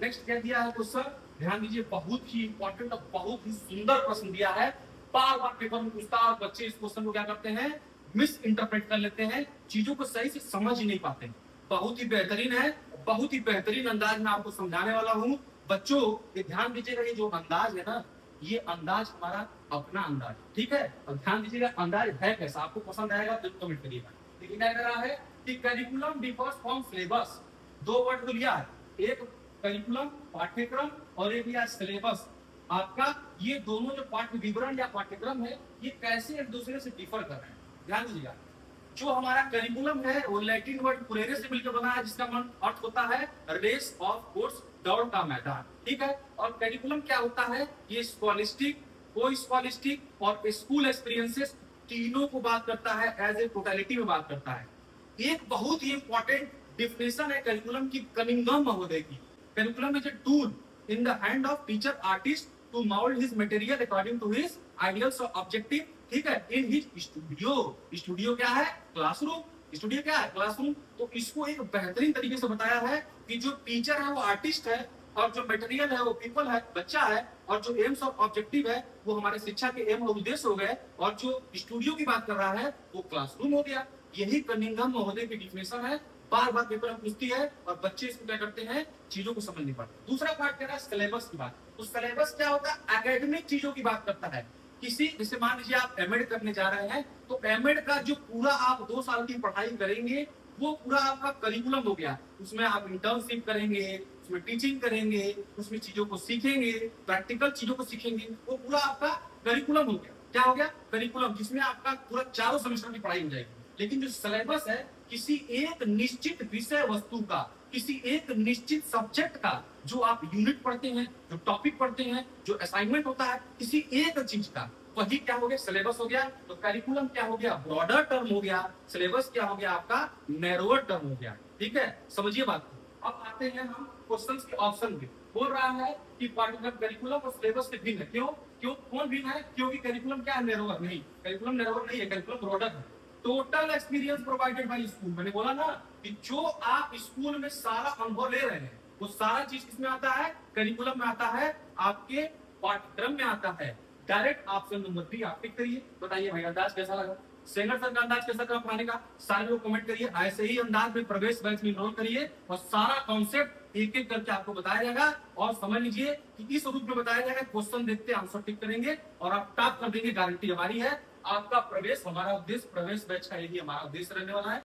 Next क्या दिया है क्वेश्चन, ध्यान दीजिए, बहुत ही इंपॉर्टेंट और बहुत ही सुंदर प्रश्न दिया है। बार बार पेपर में पूछता है और बच्चे इस क्वेश्चन को क्या करते हैं, मिस इंटरप्रेट कर लेते हैं, चीजों को सही से समझ ही नहीं पाते। बहुत ही बेहतरीन है, बहुत ही बेहतरीन अंदाज में आपको समझाने वाला हूँ। बच्चों ये ध्यान दीजिएगा, ये जो अंदाज है ना, ये अंदाज हमारा अपना अंदाज, ठीक है। और ध्यान दीजिएगा अंदाज है कैसा, आपको पसंद आएगा तो कमेंट करिएगा। लेकिन क्या कर रहा है कि करिकुलम डिफर्स फ्रॉम सिलेबस, दो वर्ड को लिया है, एक करिकुलम पाठ्यक्रम और एक लिया सिलेबस। आपका ये दोनों जो पाठ्य विवरण या पाठ्यक्रम है, ये कैसे एक दूसरे से डिफर कर रहे हैं, ध्यान दीजिएगा। जो हमारा करिकुलम है वो लैटिन वर्ड कुरेरे से मिलकर बना है, जिसका अर्थ होता है रेस ऑफ कोर्स, दौड़ का मैदान, ठीक है। और करिकुलम क्या होता है, ये स्कॉलिस्टिक, को स्कॉलिस्टिक और स्कूल एक्सपीरियंसेस तीनों को बात करता है, एज ए टोटलिटी में बात करता है। एक बहुत ही इंपॉर्टेंट डिफिनेशन है करिकुलम की कनिंघम महोदय की। Curriculum is a tool in the hand of teacher artist to mould his material according to his ideals और ऑब्जेक्टिव, ठीक है, इन हिज स्टूडियो। स्टूडियो क्या है, क्लासरूम। स्टूडियो क्या है, क्लासरूम। तो इसको एक बेहतरीन तरीके से बताया है कि जो टीचर है वो आर्टिस्ट है, और जो मटेरियल है वो पीपल है, बच्चा है, और जो एम्स और ऑब्जेक्टिव है वो हमारे शिक्षा के एम और उद्देश्य हो गए, और जो स्टूडियो की बात कर रहा है वो क्लासरूम हो गया। यही कनिंघम महोदय की डिफिनेशन है। बार बार पेपर में पूछती है और बच्चे इसको क्या करते हैं, चीजों को समझ नहीं पाते। दूसरा पार्ट कह रहा है सिलेबस की बात। तो सिलेबस क्या होता है, एकेडमिक चीजों की बात करता है। किसी, जैसे मान लीजिए आप एमएड करने जा रहे हैं, तो एमएड का जो पूरा आप 2 साल की पढ़ाई करेंगे वो पूरा आपका करिकुलम हो गया। उसमें आप इंटर्नशिप करेंगे, उसमें टीचिंग करेंगे, उसमें चीजों को सीखेंगे, प्रैक्टिकल चीजों को सीखेंगे, वो पूरा आपका करिकुलम हो गया। क्या हो गया, करिकुलम, जिसमें आपका पूरा 4 सेमेस्टर की पढ़ाई हो जाएगी। लेकिन जो सिलेबस है, किसी एक निश्चित विषय वस्तु का, किसी एक निश्चित सब्जेक्ट का, जो आप यूनिट पढ़ते हैं, जो टॉपिक पढ़ते हैं, जो असाइनमेंट होता है, किसी एक चीज का, वही क्या हो गया, सिलेबस हो गया। तो करिकुलम क्या हो गया, ब्रॉडर टर्म हो गया। सिलेबस क्या हो गया, आपका नैरोअर टर्म हो गया, ठीक है। समझिए बात को। अब आते हैं हम क्वेश्चंस के ऑप्शन पे। बोल रहा है कि पाठ्यक्रम करिकुलम और सिलेबस से भिन्न है। क्यों क्यों कौन भिन्न है, क्योंकि करिकुलम क्या है, नैरोअर नहीं, करिकुलम नैरोअर नहीं है, करिकुलम ब्रॉडर है। Total experience provided by school, मैंने बोला ना कि जो आप स्कूल में सारा अनुभव ले रहे हैं, वो सारा चीज किसमें आता है, करिकुलम में आता है, आपके पाठ्यक्रम में आता है। डायरेक्ट ऑप्शन नंबर 3 आप टिक करिए। बताइए भाई अंदाज कैसा लगा, सेंगर सर का अंदाज कैसा लगा पढ़ाने का, सारे लोग कमेंट करिए। ऐसे ही अंदाज में प्रवेश बैच में इनरोल करिए और सारा कॉन्सेप्ट एक एक करके आपको बताया जाएगा। और समझ लीजिए कि इस रूप में बताया जाएगा, क्वेश्चन देखते आंसर टिक करेंगे और आप टॉप कर देंगे, गारंटी हमारी है। आपका प्रवेश हमारा उद्देश्य, प्रवेश बैच का यही हमारा उद्देश्य रहने वाला है।